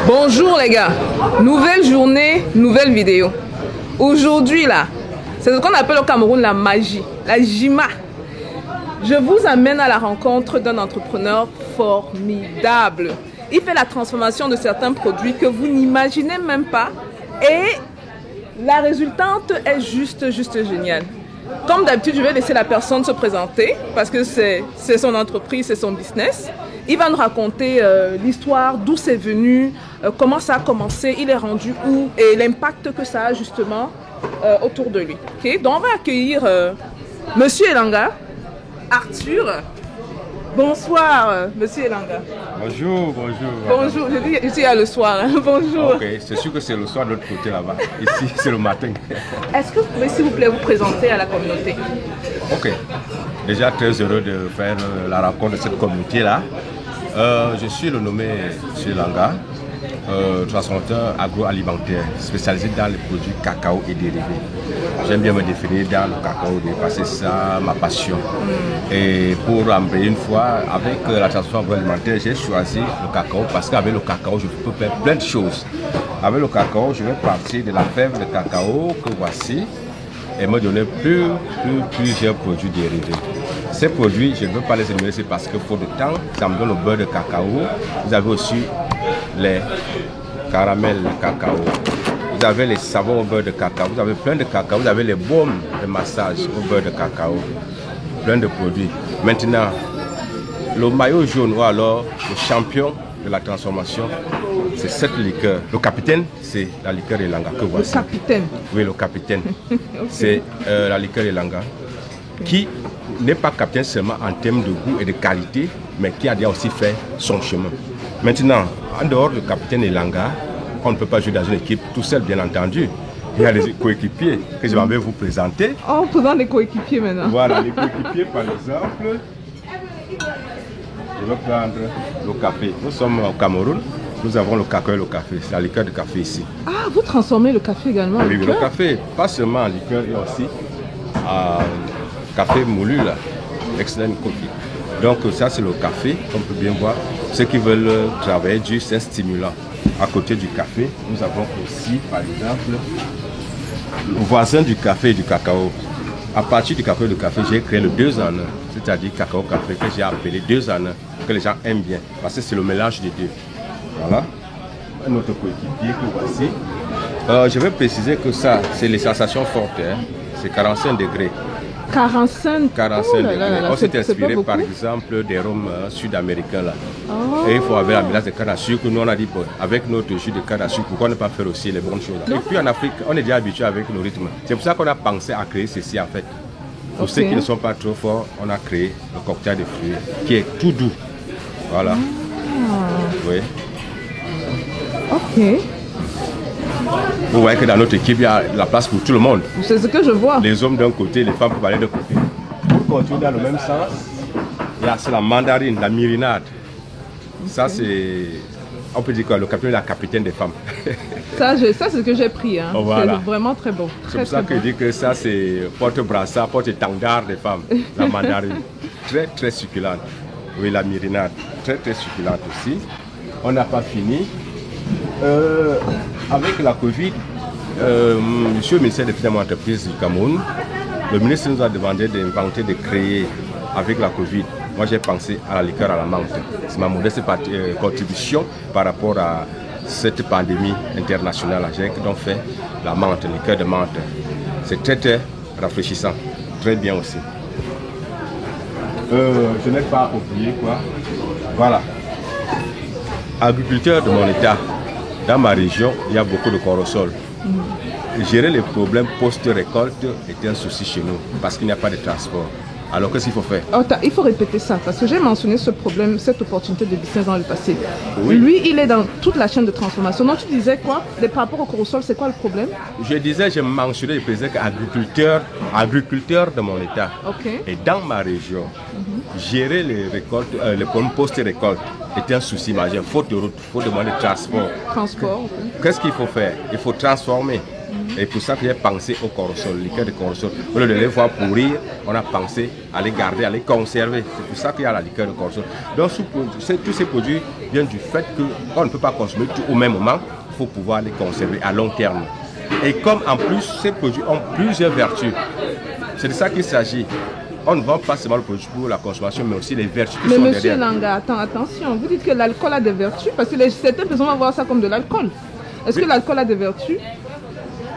Bonjour les gars, nouvelle journée, nouvelle vidéo. Aujourd'hui là, c'est ce qu'on appelle au Cameroun la magie, la Jima. Je vous amène à la rencontre d'un entrepreneur formidable. Il fait la transformation de certains produits que vous n'imaginez même pas et la résultante est juste géniale. Comme d'habitude, je vais laisser la personne se présenter parce que c'est son entreprise, c'est son business. Il va nous raconter l'histoire, d'où c'est venu, comment ça a commencé, il est rendu où et l'impact que ça a justement autour de lui. Okay? Donc on va accueillir Monsieur Elanga, Arthur. Bonsoir Monsieur Elanga. Bonjour. Bonjour, je dis ici à le soir. Hein. Bonjour. Ok, c'est sûr que c'est le soir de l'autre côté là-bas. Ici c'est le matin. Est-ce que vous pouvez s'il vous plaît vous présenter à la communauté? Ok, déjà très heureux de faire la rencontre de cette communauté là. Je suis le nommé M. Langa, transformateur agroalimentaire spécialisé dans les produits cacao et dérivés. J'aime bien me définir dans le cacao parce que c'est ça ma passion. Et pour embrayer une fois, avec la transformation agroalimentaire, j'ai choisi le cacao parce qu'avec le cacao, je peux faire plein de choses. Avec le cacao, je vais partir de la fève de cacao que voici et me donner plusieurs produits dérivés. Ces produits, je ne veux pas les énumérer, c'est parce qu'il faut de temps. Ça me donne le beurre de cacao. Vous avez aussi les caramels de cacao. Vous avez les savons au beurre de cacao. Vous avez plein de cacao. Vous avez les baumes de massage au beurre de cacao. Plein de produits. Maintenant, le maillot jaune ou alors le champion de la transformation, c'est cette liqueur. Le capitaine, c'est la liqueur Elanga que voici. Le capitaine? Oui, le capitaine. Okay. C'est la liqueur Elanga qui n'est pas capitaine seulement en termes de goût et de qualité, mais qui a déjà aussi fait son chemin. Maintenant, en dehors du capitaine Elanga, on ne peut pas jouer dans une équipe tout seul, bien entendu. Il y a des coéquipiers que je vais vous présenter. Oh, on présente les coéquipiers maintenant. Voilà, les coéquipiers par exemple. Je vais prendre le café. Nous sommes au Cameroun. Nous avons le cacao et le café. C'est la liqueur de café ici. Ah, vous transformez le café également en liqueur? Oui, le café, pas seulement en liqueur, et aussi en café moulu, là. Excellent coffee. Donc ça, c'est le café, on peut bien voir. Ceux qui veulent travailler dur, c'est stimulant. À côté du café, nous avons aussi, par exemple, le voisin du café et du cacao. À partir du café et du café, j'ai créé le 2 en 1, c'est-à-dire cacao-café, que j'ai appelé 2 en 1, que les gens aiment bien, parce que c'est le mélange des deux. Voilà, un autre coéquipier que voici. Je vais préciser que ça, c'est les sensations fortes, hein. C'est 45 degrés. 45 degrés. On s'est inspiré par exemple des rhums sud-américains là. Oh. Et il faut avoir la mélange de canne à sucre. Nous on a dit bon, avec notre jus de canne à sucre, pourquoi ne pas faire aussi les bonnes choses là. Et puis en Afrique, on est déjà habitué avec le rythme. C'est pour ça qu'on a pensé à créer ceci en fait. Pour ceux qui ne sont pas trop forts, on a créé le cocktail de fruits qui est tout doux. Voilà. Oui. Ok. Vous voyez que dans notre équipe, il y a la place pour tout le monde. C'est ce que je vois. Les hommes d'un côté, les femmes peuvent aller de côté. Pour continuer dans le même sens, là c'est la mandarine, la mirinade. Okay. Ça c'est, on peut dire quoi, le capitaine et la capitaine des femmes. Ça c'est ce que j'ai pris. Hein. Voilà. C'est vraiment très bon. C'est pour ça que je dis que ça c'est porte-brassard, porte-étendard des femmes, la mandarine. Très succulente. Oui, la mirinade, très succulente aussi. On n'a pas fini. Avec la Covid, monsieur le ministère des Finances et Entreprises du Cameroun, le ministre nous a demandé d'inventer, de créer avec la Covid. Moi j'ai pensé à la liqueur à la menthe. C'est ma modeste contribution par rapport à cette pandémie internationale. J'ai donc fait la menthe, liqueur de menthe. C'est très rafraîchissant, très bien aussi. Je n'ai pas oublié quoi. Voilà. Agriculteur de mon état. Dans ma région, il y a beaucoup de corosol. Gérer les problèmes post-récolte est un souci chez nous parce qu'il n'y a pas de transport. Alors qu'est-ce qu'il faut faire? Il faut répéter ça parce que j'ai mentionné ce problème, cette opportunité de business dans le passé. Oui. Lui, il est dans toute la chaîne de transformation. Donc tu disais quoi? Par rapport au corosol, c'est quoi le problème? Je mentionnais, je précisais qu'agriculteur de mon état. Okay. Et dans ma région, gérer les récoltes, les problèmes post-récolte est un souci majeur. Faute de route, faute de moyens de transport. Transport. Qu'est-ce qu'il faut faire? Il faut transformer. Et pour ça que j'ai pensé au corosol, liqueur de corosol. Au lieu de les voir pourrir, on a pensé à les garder, à les conserver. C'est pour ça qu'il y a la liqueur de corosol. Donc tous ces produits viennent du fait qu'on ne peut pas consommer tout au même moment. Il faut pouvoir les conserver à long terme. Et comme en plus, ces produits ont plusieurs vertus. C'est de ça qu'il s'agit. On ne vend pas seulement le produit pour la consommation, mais aussi les vertus qui sont monsieur derrière. Langa, attention, vous dites que l'alcool a des vertus, parce que certaines personnes vont voir ça comme de l'alcool. Est-ce que l'alcool a des vertus?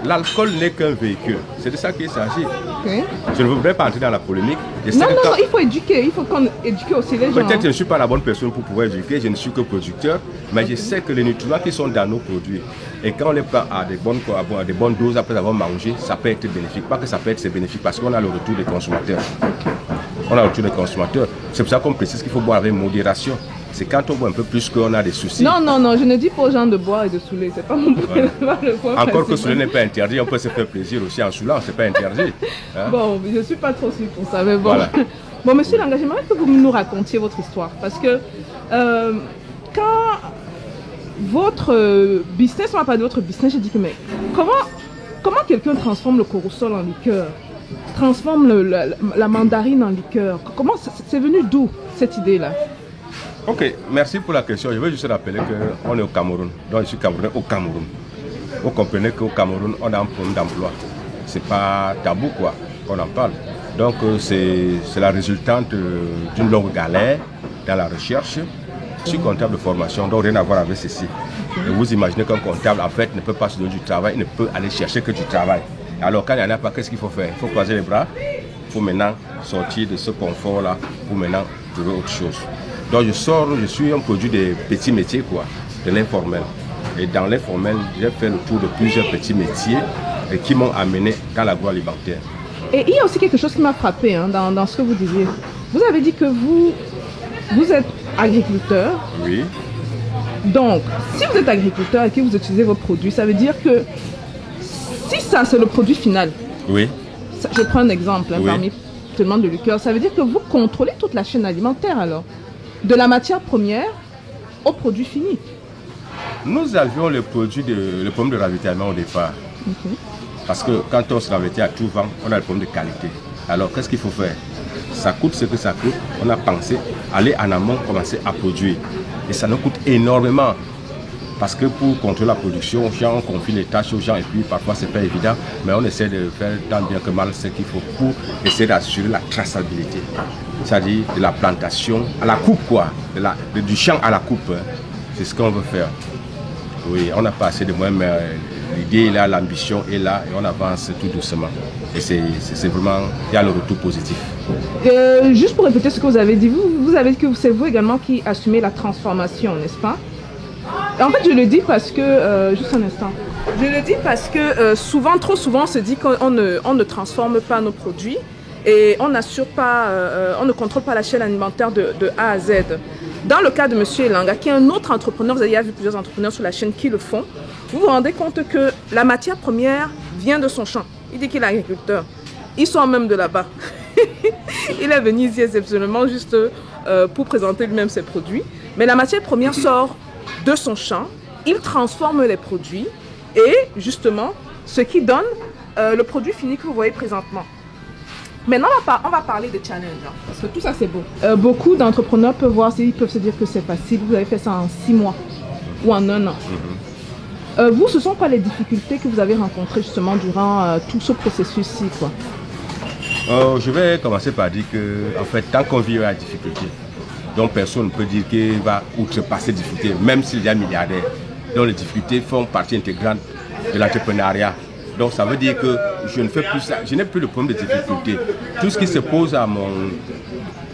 L'alcool n'est qu'un véhicule. C'est de ça qu'il s'agit. Okay. Je ne voudrais pas entrer dans la polémique. Non, il faut éduquer. Il faut qu'on éduque aussi les gens. Peut-être que je ne suis pas la bonne personne pour pouvoir éduquer. Je ne suis que producteur. Mais je sais que les nutriments qui sont dans nos produits, et quand on les prend à des bonnes doses après avoir mangé, ça peut être bénéfique. Pas que ça peut être bénéfique parce qu'on a le retour des consommateurs. On a le retour des consommateurs. C'est pour ça qu'on précise qu'il faut boire avec modération. C'est quand on boit un peu plus qu'on a des soucis. Non, je ne dis pas aux gens de boire et de saouler. C'est pas mon point. Voilà. Encore que cela n'est pas interdit, on peut se faire plaisir aussi en saoulant, c'est pas interdit. Hein? Bon, je ne suis pas trop sûre pour ça, mais bon. Voilà. Bon, monsieur Langa, j'aimerais que vous nous racontiez votre histoire. Parce que quand votre business, on va parler de votre business, j'ai dit que mais comment quelqu'un transforme le corosol en liqueur, transforme la mandarine en liqueur? Comment c'est venu d'où cette idée-là? Ok, merci pour la question. Je veux juste rappeler qu'on est au Cameroun. Donc je suis Camerounais au Cameroun. Vous comprenez qu'au Cameroun, on a un problème d'emploi. C'est pas tabou quoi, qu'on en parle. Donc c'est la résultante d'une longue galère dans la recherche. Je suis comptable de formation, donc rien à voir avec ceci. Et vous imaginez qu'un comptable en fait ne peut pas se donner du travail, il ne peut aller chercher que du travail. Alors quand il n'y en a pas, qu'est-ce qu'il faut faire? Il faut croiser les bras. Il faut maintenant sortir de ce confort-là pour maintenant trouver autre chose. Donc je suis un produit des petits métiers, quoi, de l'informel. Et dans l'informel, j'ai fait le tour de plusieurs petits métiers qui m'ont amené dans l'agroalimentaire. Et il y a aussi quelque chose qui m'a frappé dans ce que vous disiez. Vous avez dit que vous êtes agriculteur. Oui. Donc, si vous êtes agriculteur et que vous utilisez vos produits, ça veut dire que si ça c'est le produit final. Oui. Je prends un exemple Oui. parmi tellement de liqueurs. Ça veut dire que vous contrôlez toute la chaîne alimentaire alors. De la matière première au produit fini. Nous avions le problème de ravitaillement au départ. Okay. Parce que quand on se ravitaille à tout vent, on a le problème de qualité. Alors qu'est-ce qu'il faut faire? Ça coûte ce que ça coûte. On a pensé aller en amont, commencer à produire. Et ça nous coûte énormément. Parce que pour contrôler la production, on confie les tâches aux gens et puis parfois c'est pas évident. Mais on essaie de faire tant bien que mal ce qu'il faut pour essayer d'assurer la traçabilité. C'est-à-dire de la plantation à la coupe quoi. Du champ à la coupe. Hein. C'est ce qu'on veut faire. Oui, on n'a pas assez de moyens, mais l'idée est là, l'ambition est là et on avance tout doucement. Et c'est vraiment, il y a le retour positif. Juste pour répéter ce que vous avez dit, vous avez dit que c'est vous également qui assumez la transformation, n'est-ce pas? En fait, je le dis parce que, juste un instant, je le dis parce que trop souvent, on se dit qu'on ne transforme pas nos produits et on n'assure pas, on ne contrôle pas la chaîne alimentaire de A à Z. Dans le cas de monsieur Langa, qui est un autre entrepreneur, vous avez vu plusieurs entrepreneurs sur la chaîne qui le font, vous vous rendez compte que la matière première vient de son champ. Il dit qu'il est agriculteur. Il sort même de là-bas. Il est venu ici exceptionnellement juste pour présenter lui-même ses produits. Mais la matière première sort de son champ, il transforme les produits et justement ce qui donne le produit fini que vous voyez présentement. Maintenant, on va parler de challenge, parce que tout ça c'est beau. Beaucoup d'entrepreneurs peuvent voir, ils peuvent se dire que c'est facile, vous avez fait ça en 6 mois ou en 1 an. Vous, ce sont quoi les difficultés que vous avez rencontrées justement durant tout ce processus-ci quoi? Je vais commencer par dire que, en fait, tant qu'on vit la difficulté, donc personne ne peut dire qu'il va outrepasser les difficultés, même s'il y a milliardaire. Donc les difficultés font partie intégrante de l'entrepreneuriat. Donc ça veut dire que je ne fais plus ça, je n'ai plus le problème de difficulté. Tout ce qui se pose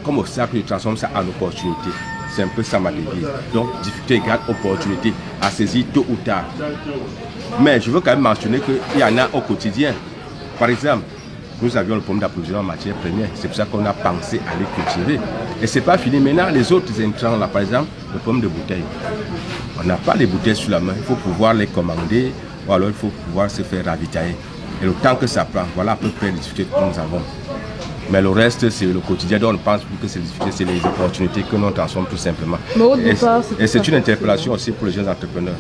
comme obstacle, je transforme ça en opportunité. C'est un peu ça ma devise. Donc difficulté égale opportunité à saisir tôt ou tard. Mais je veux quand même mentionner qu'il y en a au quotidien. Par exemple, nous avions le problème d'approvisionnement en matière première. C'est pour ça qu'on a pensé à les cultiver. Et ce n'est pas fini. Maintenant, les autres intrants, là, par exemple, le problème de bouteilles. On n'a pas les bouteilles sous la main. Il faut pouvoir les commander ou alors il faut pouvoir se faire ravitailler. Et le temps que ça prend, voilà à peu près les difficultés que nous avons. Mais le reste, c'est le quotidien. Donc on ne pense plus que c'est les difficultés, c'est les opportunités que nous transformons tout simplement. Et c'est une interpellation aussi pour les jeunes entrepreneurs.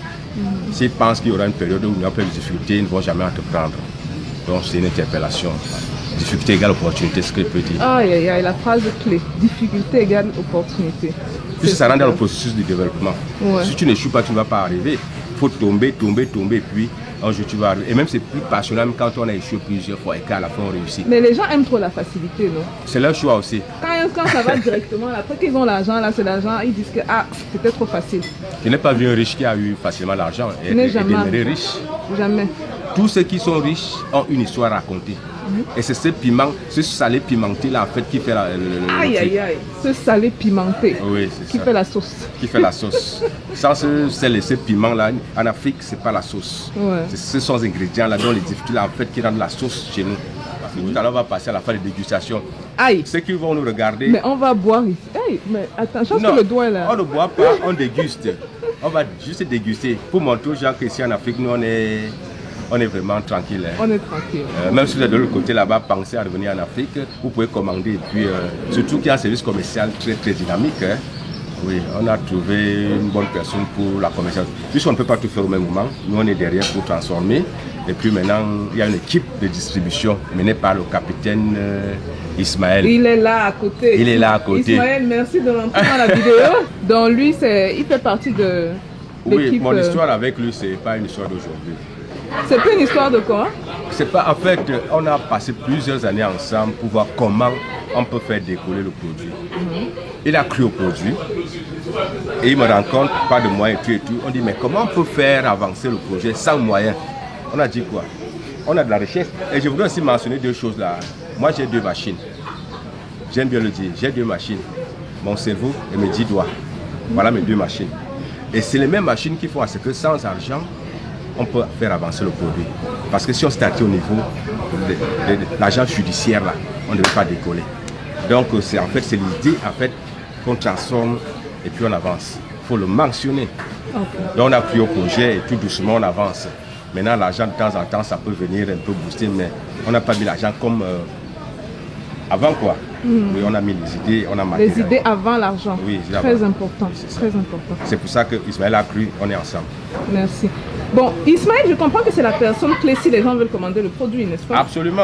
S'ils pensent qu'il y aura une période où il y aura plus de difficultés, ils ne vont jamais entreprendre. Donc c'est une interpellation. Difficulté égale opportunité, ce que je peux dire. Aïe, aïe, aïe, la phrase clé. Difficulté égale opportunité. Puisque ça rentre dans le processus de développement. Ouais. Si tu n'échoues pas, tu ne vas pas arriver. Il faut tomber, puis un jour tu vas arriver. Et même c'est plus passionnant même quand on a échoué plusieurs fois et qu'à la fin on réussit. Mais les gens aiment trop la facilité, non? C'est leur choix aussi. Quand ça va directement, après qu'ils ont l'argent, là c'est l'argent, ils disent que c'était trop facile. Je n'ai pas vu un riche qui a eu facilement l'argent et demeuré riche. Jamais. Tous ceux qui sont riches ont une histoire à raconter. Et c'est ce piment, ce salé pimenté là en fait qui fait la... Aïe aïe aïe, ce salé pimenté oui, qui fait la sauce. Qui fait la sauce. Sans ce sel et ce piment là, en Afrique c'est pas la sauce. Ouais. Ce sont les ingrédients là dont les difficultés là en fait qui rendent la sauce chez nous. Parce que tout à l'heure on va passer à la fin de dégustation. Aïe. Ceux qui vont nous regarder... Mais on va boire ici. Aïe, mais attends, je pense que le doigt est là. On ne boit pas, on déguste. On va juste déguster pour montrer aux gens qu'ici en Afrique nous on est vraiment tranquille. Hein. On est tranquille. Même si vous êtes de l'autre côté là-bas, pensez à revenir en Afrique, vous pouvez commander. Et puis, surtout qu'il y a un service commercial très très dynamique. Hein. Oui, on a trouvé une bonne personne pour la commercialisation. Puisqu'on ne peut pas tout faire au même moment, nous on est derrière pour transformer. Et puis maintenant, il y a une équipe de distribution menée par le capitaine Ismaël. Il est là à côté. Il est là à côté. Ismaël, merci de l'entrer dans la vidéo. Donc lui, il fait partie de l'équipe. Oui, mon histoire avec lui, c'est pas une histoire d'aujourd'hui. C'est plus une histoire de quoi? C'est pas, en fait, on a passé plusieurs années ensemble pour voir comment on peut faire décoller le produit. Il a cru au produit et il me rencontre, pas de moyens et tout. On dit, mais comment on peut faire avancer le projet sans moyens? On a dit quoi? On a de la richesse. Et je voudrais aussi mentionner deux choses là. Moi, j'ai 2 machines. J'aime bien le dire. J'ai 2 machines. Mon cerveau et mes 10 doigts. Voilà mes 2 machines. Et c'est les mêmes machines qui font à ce que sans argent, on peut faire avancer le produit. Parce que si on startait au niveau de l'agent judiciaire, là, on ne devait pas décoller. Donc, c'est l'idée en fait, qu'on transforme et puis on avance. Il faut le mentionner. Okay. Donc, on a pris au projet et tout doucement, on avance. Maintenant, l'argent, de temps en temps, ça peut venir un peu booster, mais on n'a pas mis l'argent comme avant, quoi. Oui, on a mis les idées, on a marqué. Les idées avant l'argent. Oui, c'est très important. Très important. C'est pour ça que Ismaël a cru, on est ensemble. Merci. Bon, Ismaël, je comprends que c'est la personne clé si les gens veulent commander le produit, n'est-ce pas? Absolument.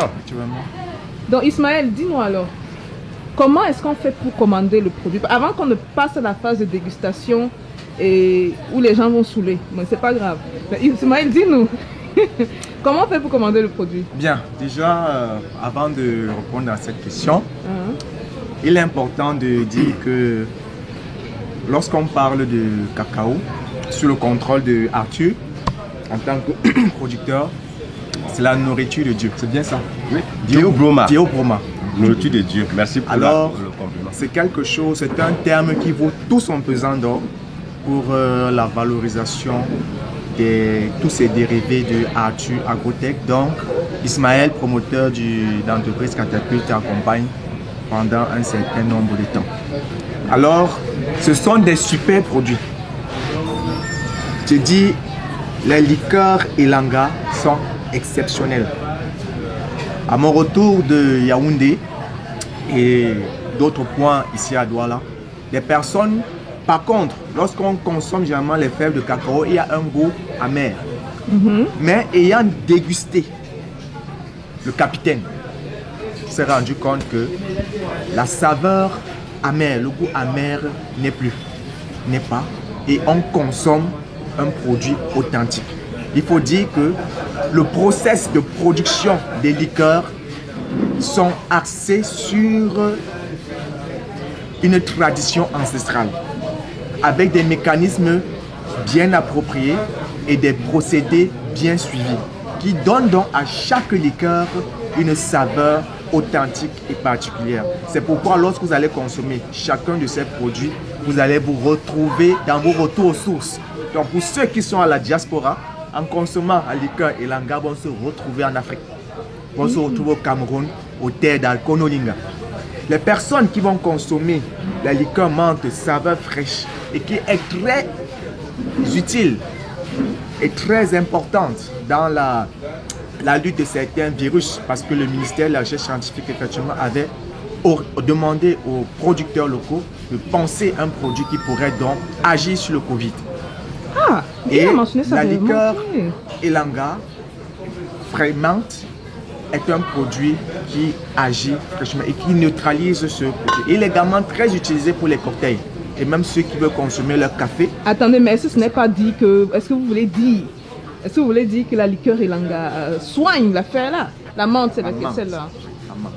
Donc, Ismaël, dis-nous alors, comment est-ce qu'on fait pour commander le produit? Avant qu'on ne passe à la phase de dégustation et où les gens vont saouler, mais c'est pas grave. Mais Ismaël, dis-nous, comment on fait pour commander le produit? Bien, déjà, avant de répondre à cette question, il est important de dire que lorsqu'on parle de cacao, sous le contrôle de Arthur, en tant que producteur, c'est la nourriture de Dieu. C'est bien ça? Oui. Dieu Broma. Dieu Broma. Nourriture de Dieu. Merci pour le compliment. C'est quelque chose, c'est un terme qui vaut tout son pesant d'or pour la valorisation de tous ces dérivés de Arthur Agrotech. Donc, Ismaël, promoteur d'entreprise Catapulte, accompagne pendant un certain nombre de temps. Alors, ce sont des super produits. Je dis, les liqueurs Elanga sont exceptionnels. À mon retour de Yaoundé et d'autres points ici à Douala, les personnes, par contre, lorsqu'on consomme généralement les fèves de cacao, il y a un goût amer. Mais ayant dégusté le capitaine, s'est rendu compte que la saveur amère, le goût amer n'est pas, et on consomme un produit authentique. Il faut dire que le process de production des liqueurs sont axés sur une tradition ancestrale avec des mécanismes bien appropriés et des procédés bien suivis qui donnent donc à chaque liqueur une saveur authentique et particulière. C'est pourquoi lorsque vous allez consommer chacun de ces produits, vous allez vous retrouver dans vos retours aux sources. Donc pour ceux qui sont à la diaspora, en consommant la liqueur Elanga, vont se retrouver en Afrique. Vont se retrouver au Cameroun, au terre d'Alconolinga. Les personnes qui vont consommer la liqueur menthe saveur fraîche et qui est très utile et très importante dans la lutte de certains virus, parce que le ministère de la Recherche scientifique effectivement avait demandé aux producteurs locaux de penser un produit qui pourrait donc agir sur le Covid. Et a mentionné ça la réellement, liqueur oui. Elanga Fremante est un produit qui agit fraîchement et qui neutralise ce produit. Il est également très utilisé pour les cocktails et même ceux qui veulent consommer leur café. Attendez, mais est-ce que ce n'est pas dit que... Est-ce que vous voulez dire... Est-ce que vous voulez dire que la liqueur Elanga soigne l'affaire là? La menthe, c'est laquelle celle-là? La menthe.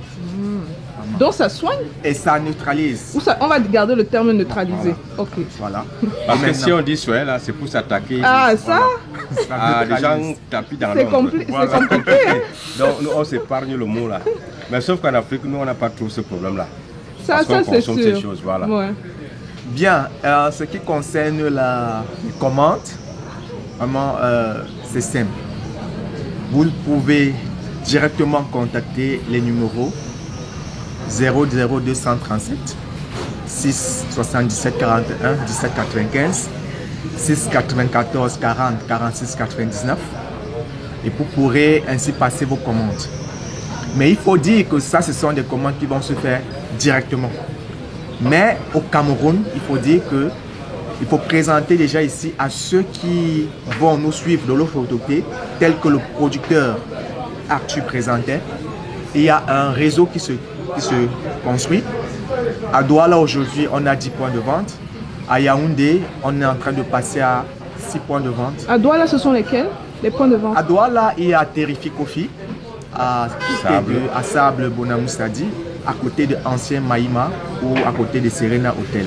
Donc ça soigne? Et ça neutralise. Ou ça, on va garder le terme neutraliser. Ok. Voilà. Parce que Maintenant, si on dit soin, là, c'est pour s'attaquer Ah, ça? à des gens neutralise. tapis dans C'est l'ombre. c'est compliqué. Donc, nous, on s'épargne le mot là. Mais sauf qu'en Afrique, nous, on n'a pas trop ce problème-là. Ça, Parce qu'on c'est consomme sûr. ces choses, voilà. Ouais. Bien, ce qui concerne la commande, vraiment, c'est simple. Vous pouvez directement contacter les numéros 00237 6 77 41 17 95 6 94 40 46 99 et vous pourrez ainsi passer vos commandes. Mais il faut dire que ça, ce sont des commandes qui vont se faire directement. Mais au Cameroun, il faut dire que il faut présenter déjà ici à ceux qui vont nous suivre de l'autre côté, tel que le producteur Arthur présentait. Il y a un réseau qui se construit. À Douala, aujourd'hui, on a 10 points de vente. À Yaoundé, on est en train de passer à 6 points de vente. À Douala, ce sont lesquels? Les points de vente? À Douala, il y a Terrific Coffee, à Sable Bonamoussadi, à côté de Ancien Maïma ou à côté de Serena Hotel.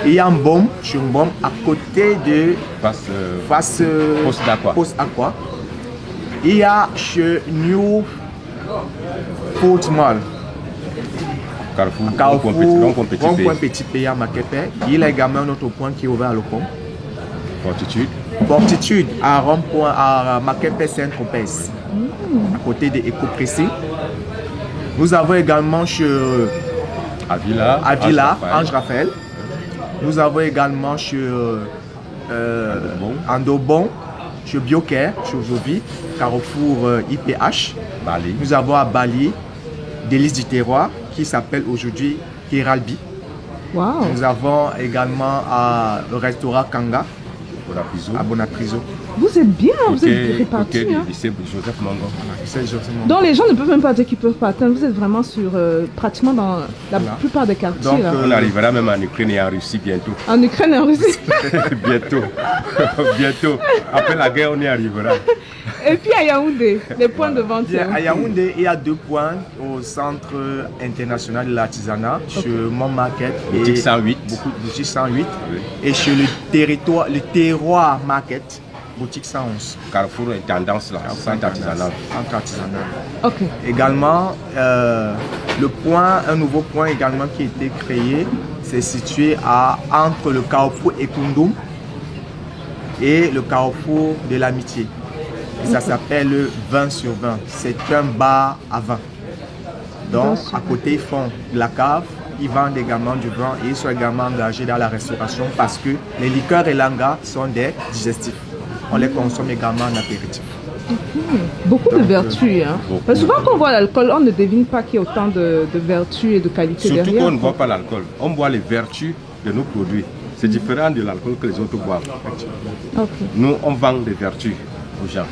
Il y a un Mbom, Chumbom, à côté de face Post Aqua. Il y a chez New Port Mall, Carrefour, Rond-Point Petit Pays à Makepe. Il y a également un autre point qui est ouvert à Locom. Fortitude à Rond-Point à Makepe Saint-Tropez, à côté de Eco-Pressé. Nous avons également chez Avila, Ange Raphaël. Nous avons également chez Andobon, chez Biocare, chez Jovi, Carrefour IPH. Bali. Nous avons à Bali, Délices du Terroir, qui s'appelle aujourd'hui Keralbi. Wow. Nous avons également le restaurant Kanga, à Bonapriso. Vous êtes bien, vous êtes répartis. Hein? Joseph Mango. Donc les gens ne peuvent même pas dire qu'ils peuvent pas atteindre. Vous êtes vraiment sur pratiquement dans la plupart des quartiers. Donc, là. On arrivera même en Ukraine et en Russie bientôt. En Ukraine et en Russie. Bientôt. Bientôt. Après la guerre, on y arrivera. Et puis à Yaoundé, les points de vente. Bien, à Yaoundé, il y a 2 points au Centre international de l'artisanat, chez Mon Market. Boutique 108. Boutique 108. Oui. Et chez le terroir Market, boutique 111. Carrefour est tendance là, centre artisanal. Ok. Également, un nouveau point également qui a été créé, c'est situé entre le carrefour Ekundum et le carrefour de l'amitié. Ça s'appelle le 20 sur 20. C'est un bar à vin. Donc, à côté, ils font de la cave. Ils vendent également du vin et ils sont également engagés dans la restauration parce que les liqueurs Elanga sont des digestifs. On les consomme également en apéritif. Beaucoup de vertus. Hein. Parce que souvent, quand on voit l'alcool, on ne devine pas qu'il y a autant de vertus et de qualités derrière. Surtout qu'on ne boit pas l'alcool. On boit les vertus de nos produits. C'est différent de l'alcool que les autres boivent. Okay. Nous, on vend des vertus aux gens.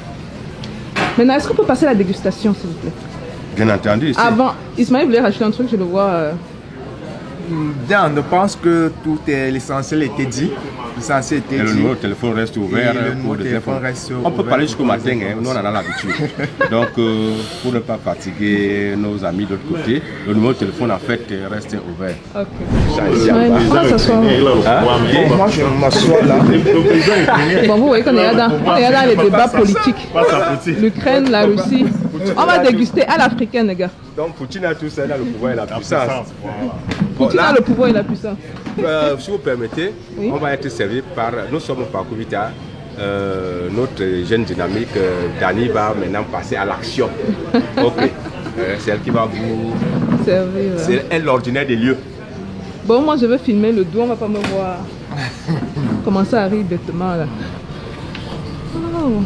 Maintenant, est-ce qu'on peut passer à la dégustation, s'il vous plaît? Bien entendu. Avant, Ismaël voulait rajouter un truc, je le vois. Bien, je pense que tout est l'essentiel était dit. L'essentiel était dit. Le numéro de téléphone reste ouvert. On peut parler jusqu'au matin, hein, nous on en a l'habitude. Donc, pour ne pas fatiguer nos amis de l'autre côté, le numéro de téléphone en fait reste ouvert. Ok. On va s'asseoir. Moi, je m'assois là. Bon, vous voyez qu'on est là dans les débats politiques. L'Ukraine, la Russie. On va déguster à l'africaine, les gars. Donc, Poutine a tout ça, il a le pouvoir et la puissance. Poutine a le pouvoir et la puissance. Si vous permettez, oui. On va être servi par. Nous sommes au Parcours Vita. Notre jeune dynamique, Dani, va maintenant passer à l'action. Ok. C'est elle qui va vous servir. C'est elle l'ordinaire des lieux. Bon, moi je veux filmer le dos, on va pas me voir. Comment ça arrive bêtement là. Oh.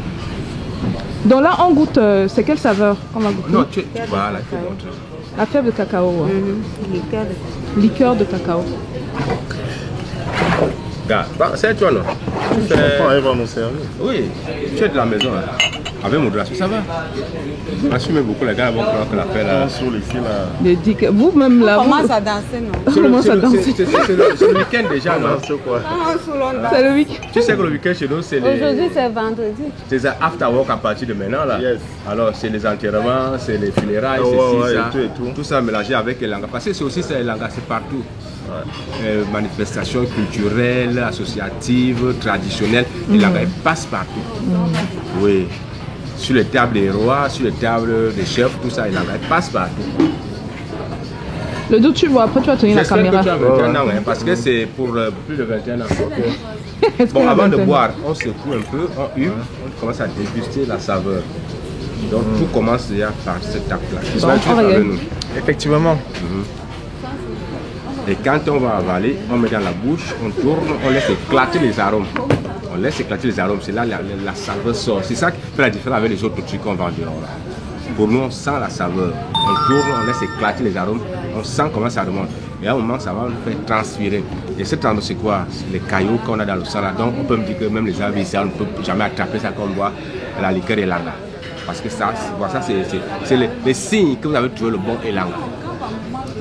Donc là, on goûte. C'est quelle saveur qu'on va goûter? Non, voilà, il faut montrer. La fève de cacao. Liqueur de cacao. Gars, c'est toi non? Tu fais... Elle va nous servir. Oui, tu es de la maison là. Avec modération, ça va. Assumez beaucoup les gars vont prendre qu'on appelle là. Sur les fils là. Je dis que vous-même là. On commence à danser, non? C'est le le week-end déjà, non? C'est le week-end. Tu sais que le week-end chez nous, c'est les... Aujourd'hui, c'est vendredi. C'est after work à partir de maintenant là. Yes. Alors c'est les enterrements, c'est les funérailles, c'est ça. Et tout. Tout ça mélangé avec les langues. Parce que c'est aussi ça, les langues, c'est partout. Manifestations culturelles, associatives, traditionnelles, les langues passent partout. Oui. Sur les tables des rois, sur les tables des chefs, tout ça, les langues passent partout. Le dos tu vois, après tu vas tenir la caméra. Que tu as 21 ans, hein, parce que c'est pour plus de 21 ans. Bon, avant de boire, on secoue un peu, on hume, on commence à déguster la saveur. Donc tout commence déjà par cette tape-là. Bon, Effectivement. Et quand on va avaler, on met dans la bouche, on tourne, on laisse éclater les arômes. On laisse éclater les arômes, c'est là la saveur sort. C'est ça qui fait la différence avec les autres trucs qu'on vend dehors. Là. Pour nous, on sent la saveur. On tourne, on laisse éclater les arômes, on sent comment ça remonte. Et à un moment, ça va nous faire transpirer. Et cette transpiration, c'est quoi? Les cailloux qu'on a dans le sang là. Donc on peut me dire que même les avis, on ne peut jamais attraper ça comme boit la liqueur et l'anga. Parce que ça, c'est les signes que vous avez trouvé le bon élan.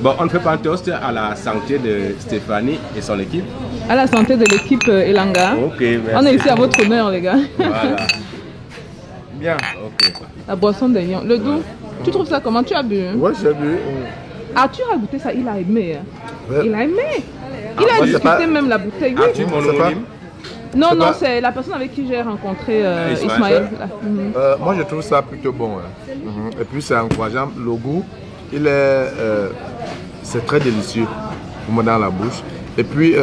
Bon, on ne fait pas un toast à la santé de Stéphanie et son équipe. À la santé de l'équipe Elanga. Ok, merci. On est ici à votre honneur, les gars. Voilà. Bien. Ok. La boisson des lions. Le doux, tu trouves ça comment? Tu as bu? Hein? Ouais, j'ai bu. Arthur a goûté ça, il a aimé. Ouais. Il a aimé. Il a discuté même la bouteille. Oui. Arthur, mon homonyme. Non, C'est non, pas- c'est la personne avec qui j'ai rencontré Ismaël. Ismaël. Là. Moi, je trouve ça plutôt bon. Hein. Et puis, c'est encourageant. Le goût, il est... c'est très délicieux pour moi dans la bouche. Et puis,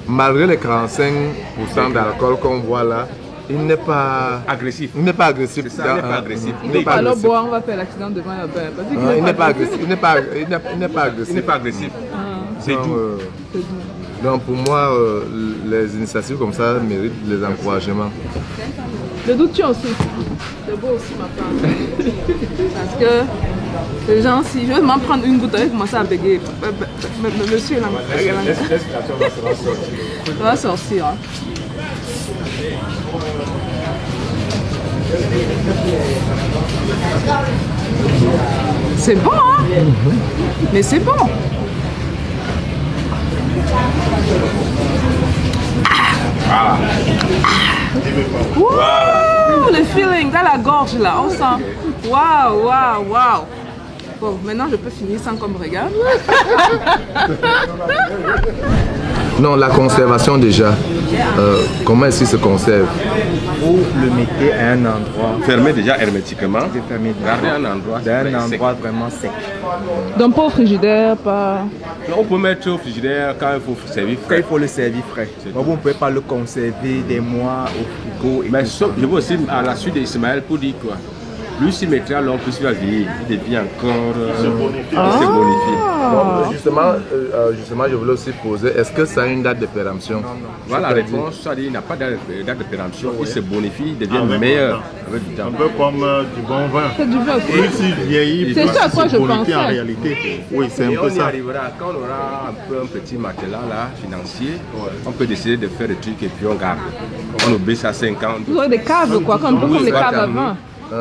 malgré les 45% d'alcool qu'on voit là, il n'est pas Agressif. Il n'est pas agressif. C'est ça, il n'est pas agressif. Il faut pas alors boire, on va faire l'accident devant la bain. Il n'est pas agressif. Il n'est pas agressif. Il n'est pas agressif. C'est Donc, doux. donc pour moi, les initiatives comme ça méritent les encouragements. Le doute tu aussi. C'est beau aussi ma part. Parce que les gens, si je veux m'en prendre une goutte, ils commencent à bégayer. Monsieur là, ça va sortir. Hein. C'est bon, hein? Mais c'est bon. Wouh, le feeling dans la gorge là, on sent. Waouh, waouh, waouh. Bon, maintenant je peux finir sans qu'on me regarde. Non, la conservation déjà. Comment est-ce qu'il se conserve? Vous le mettez à un endroit Fermé déjà hermétiquement. fermé, Gardez un endroit. d'un sec. endroit vraiment sec. Donc pas au frigidaire, pas... On peut mettre au frigidaire quand il faut servir Quand frais. il faut le servir frais. Donc vous ne pouvez pas le conserver des mois au frigo. Et Mais tout sauf, je veux aussi à la suite d'Ismaël pour dire quoi. Plus il mettra long, plus il va vieillir. Il devient encore... il se bonifie. Bon, justement, je voulais aussi poser, est-ce que ça a une date de péremption? Voilà la réponse, ça dit, il n'a pas de date de péremption. Il se bonifie, il devient meilleur avec du temps. Un peu comme du bon vin. C'est du vin aussi. Et s'il vieillit, C'est ça à quoi je bonifie en pensais. réalité. Oui, c'est Et un on peu y ça. arrivera quand on aura un peu un petit matelas là, financier. On peut décider de faire des trucs et puis on garde. On oublie ça 5 ans. Vous aurez des caves quoi, comme, Oui, comme les caves à exactement. vin.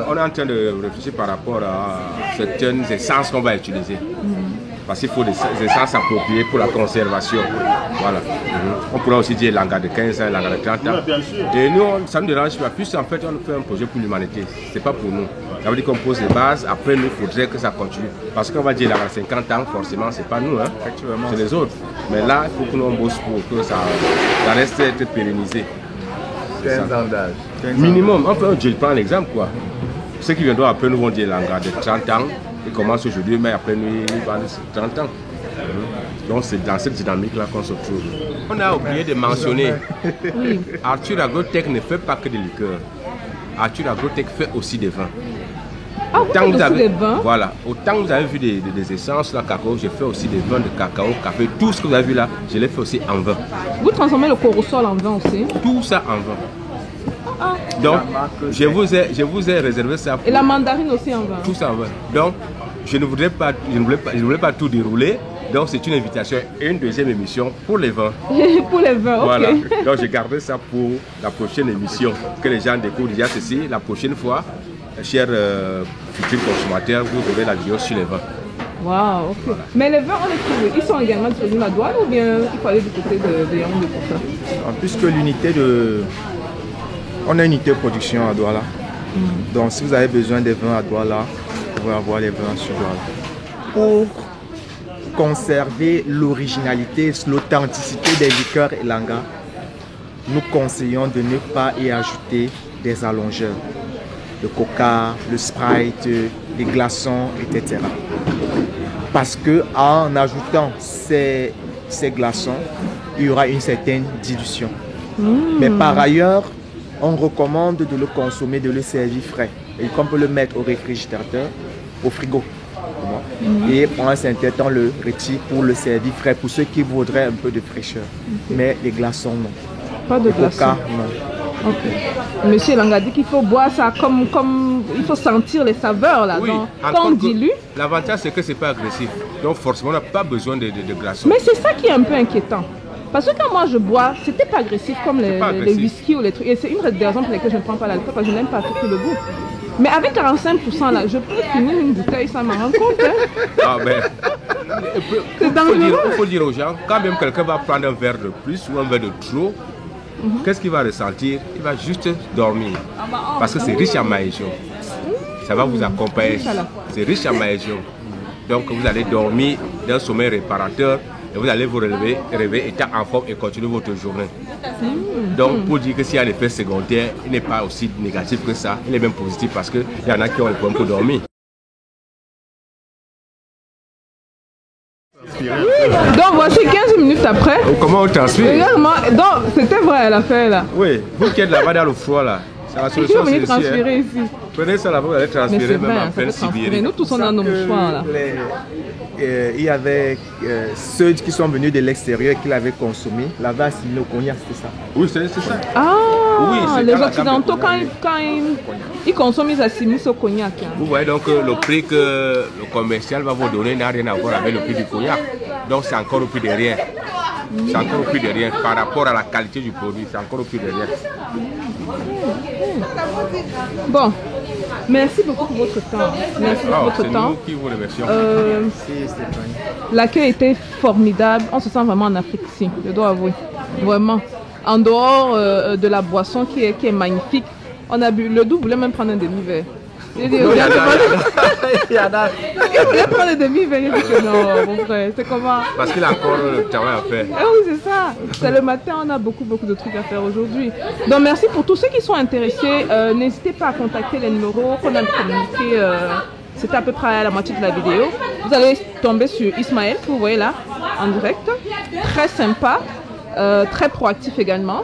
On est en train de réfléchir par rapport à certaines essences qu'on va utiliser. Parce qu'il faut des essences appropriées pour la conservation. Voilà. On pourra aussi dire l'anga de 15 ans, l'anga de 30 ans. Et nous, ça ne nous dérange pas. Plus en fait, on fait un projet pour l'humanité. Ce n'est pas pour nous. Ça veut dire qu'on pose les bases. Après, nous, il faudrait que ça continue. Parce qu'on va dire l'anga de 50 ans, forcément, ce n'est pas nous. Hein. C'est les autres. Mais là, il faut que nous bosse pour que ça reste être pérennisé. 15 ans d'âge. Minimum, je prends un exemple quoi. Ceux qui viendront après nous vont dire l'anga de 30 ans, ils commencent aujourd'hui, mais après nous, ils vont 30 ans. Donc c'est dans cette dynamique-là qu'on se trouve. On a oublié de mentionner, Arthur Agrotech ne fait pas que des liqueurs. Arthur Agrotech fait aussi des vins. Ah, vous faites aussi des vins? Voilà, autant que vous avez vu des essences, là, cacao, j'ai fait aussi des vins de cacao, café, tout ce que vous avez vu là, je l'ai fait aussi en vin. Vous transformez le corosol en vin aussi? Tout ça en vin. Donc, je vous ai réservé ça pour Et la mandarine aussi en vin? tout ça en vin. Donc, je ne voulais pas tout dérouler, Donc c'est une invitation et une deuxième émission pour les vins. Pour les vins, ok. Voilà. Donc j'ai gardé ça pour la prochaine émission. Que les gens découvrent déjà ceci. La prochaine fois, chers futurs consommateurs, vous aurez la vidéo sur les vins. Waouh, ok. Voilà. Mais les vins, on les trouve, ils sont également disponibles à Douala ou bien il faut aller du côté de Yaoundé pour ça? Puisque l'unité de... On a une unité de production à Douala. Donc si vous avez besoin des vins à Douala, vous pouvez avoir les vins sur Douala. Pour conserver l'originalité, l'authenticité des liqueurs Elanga, nous conseillons de ne pas y ajouter des allongeurs. Le coca, le sprite, les glaçons, etc. Parce que en ajoutant ces glaçons, il y aura une certaine dilution. Mais par ailleurs, on recommande de le consommer, de le servir frais. Et qu'on peut le mettre au réfrigérateur, au frigo. Et pendant un certain temps, le retire pour le servir frais, pour ceux qui voudraient un peu de fraîcheur. Mais les glaçons, non. Pas de glaçons. Coca, non. Ok. Monsieur Elanga dit qu'il faut boire ça comme il faut sentir les saveurs là. Oui, quand on dilue. L'avantage c'est que c'est pas agressif. Donc forcément on n'a pas besoin de glaçons. Mais c'est ça qui est un peu inquiétant. Parce que quand moi je bois, c'était pas agressif comme les whisky ou les trucs. Et c'est une des raisons pour lesquelles je ne prends pas l'alcool, parce que je n'aime pas tout le goût. Mais avec 45% là, je peux finir une bouteille, ça me rend compte. Hein. Ah ben, il faut dire aux gens, quand même quelqu'un va prendre un verre de plus ou un verre de trop, qu'est-ce qu'il va ressentir? Il va juste dormir. Parce que c'est riche en magnésium. Ça va vous accompagner. C'est riche en magnésium. Donc vous allez dormir d'un sommeil réparateur et vous allez vous relever étant en forme et continuer votre journée. Donc pour dire que s'il y a un effet secondaire, il n'est pas aussi négatif que ça, il est même positif parce qu'il y en a qui ont le problème pour dormir. Donc voici 15 minutes après. Comment on transpire? Regarde-moi, donc c'était vrai l'affaire là. Oui, vous qui êtes là-bas dans le froid là. Il faut venir transpirer ici. Prenez ça là-bas, vous allez transpirer même en pleine Sibérie. Nous tous on a nos mouchoirs là. Il y avait ceux qui sont venus de l'extérieur qui l'avaient consommé, l'avaient assimilé au cognac, c'était ça. Oui, c'est ça. Ah, oui, les Occidentaux, quand ils consomment, ils assimilent au cognac. Hein. Vous voyez donc le prix que le commercial va vous donner n'a rien à voir avec le prix du cognac. Donc c'est encore au prix de rien. C'est encore au prix de rien par rapport à la qualité du produit, c'est encore au prix de rien. Bon, merci beaucoup pour votre temps. Merci pour votre temps. Nous qui vous remercions. L'accueil était formidable. On se sent vraiment en Afrique ici, je dois avouer. Vraiment. En dehors de la boisson qui est magnifique, on a bu. Le doux voulait même prendre un demi-verre. Il voulait prendre un demi-verre. Il dit que non, mon frère, c'est comment? Parce qu'il a encore le travail à faire. Eh oui, c'est ça. C'est le matin, on a beaucoup de trucs à faire aujourd'hui. Donc merci pour tous ceux qui sont intéressés. N'hésitez pas à contacter les numéros qu'on a communiqués. C'était à peu près à la moitié de la vidéo. Vous allez tomber sur Ismaël, que vous voyez là, en direct. Très sympa, très proactif également.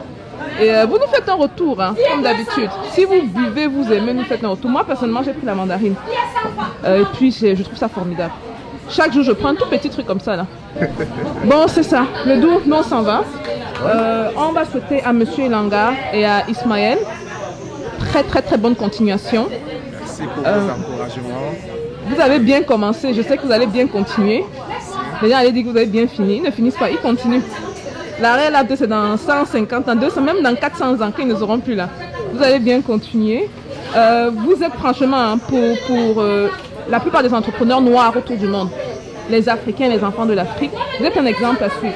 Et vous nous faites un retour, hein, comme d'habitude. Si vous buvez, vous aimez, nous faites un retour. Moi, personnellement, j'ai pris la mandarine. Et puis, je trouve ça formidable. Chaque jour, je prends un tout petit truc comme ça, là. Bon, c'est ça. Le doux, nous, on s'en va. On va souhaiter à Monsieur Elanga et à Ismaël très bonne continuation. Merci pour vos encouragements. Vous avez bien commencé. Je sais que vous allez bien continuer. Les gens allaient dire que vous avez bien fini. Ils ne finissent pas, ils continuent. L'arrêt là, c'est dans 150 ans, même dans 400 ans qu'ils ne seront plus là. Vous allez bien continuer. Vous êtes franchement, hein, pour la plupart des entrepreneurs noirs autour du monde, les Africains, les enfants de l'Afrique, vous êtes un exemple à suivre.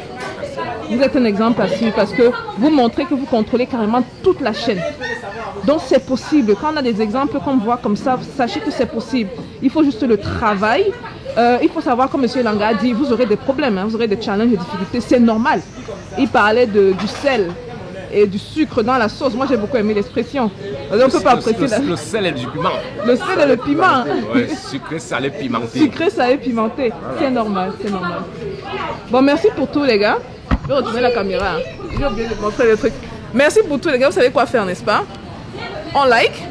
Vous êtes un exemple à suivre parce que vous montrez que vous contrôlez carrément toute la chaîne. Donc c'est possible. Quand on a des exemples qu'on voit comme ça, sachez que c'est possible. Il faut juste le travail. Il faut savoir, comme M. Elanga a dit, vous aurez des problèmes, hein, vous aurez des challenges, des difficultés. C'est normal. Il parlait du sel et du sucre dans la sauce. Moi, j'ai beaucoup aimé l'expression. On ne peut pas apprécier le sel et du piment. Le sel et le piment. Ouais, sucré, salé, pimenté. Sucré, salé, pimenté. Voilà. C'est normal, c'est normal. Bon, merci pour tout, les gars. Je vais retourner la caméra. Hein. J'ai oublié de montrer les trucs. Merci pour tout, les gars. Vous savez quoi faire, n'est-ce pas? On like,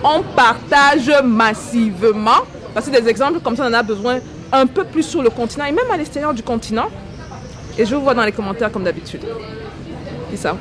on partage massivement. Parce que des exemples comme ça, on en a besoin un peu plus sur le continent et même à l'extérieur du continent. Et je vous vois dans les commentaires comme d'habitude. Peace out.